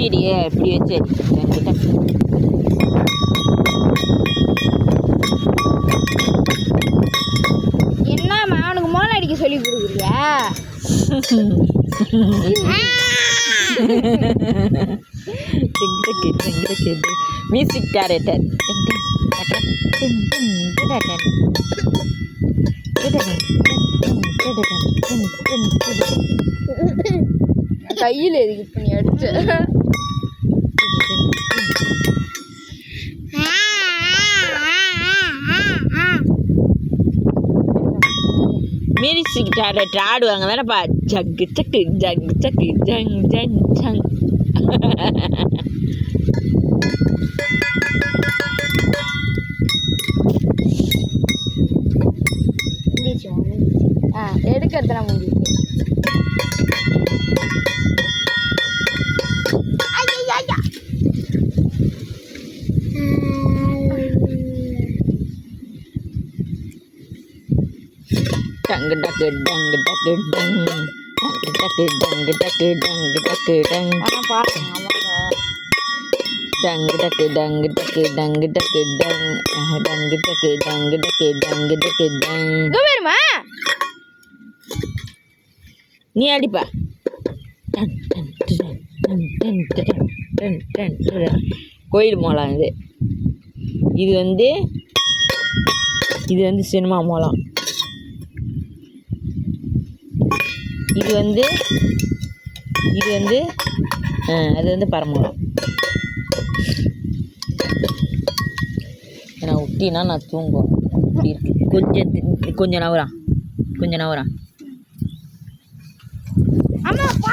இப்படியே இப்படி வச்சு என்கிட்ட என்னம்மா அவனுக்கு மோளம் அடிக்க சொல்லி கொடுக்குறியா? மியூசிக் டைரக்டர் கையில் எதுக்கு இப்போ நீ அடிச்ச? மியூசிக் டைரக்டர் ஆடுவாங்க தானேப்பா. ஜக்கு சக்கு ஜக்கு சக்கு ஜங் ஜங் ஜங். எடுக்கிறதுலாம் முடியுது. டங்கு டக்கு டங்கு டக்கு டங் டங்கு டக்கு டங்கு டக்கு டங்கு டக்கு டங். ஆனால் பாருங்க டங்கு டக்கு டங்கு டக்கு டங்கு டக்கு டங் டங்கு டக்கு டங்கு டக்கு டங்கு டக்கு டங். வருமா? நீ அடிப்பா. கோயில் மோளம் இது. இது வந்து சினிமா மோளம். இது வந்து அது வந்து பரமோளம். நான் விட்டினா நான் தூங்குவேன். இப்படி இருக்கு. கொஞ்சம் நவரா அம்மா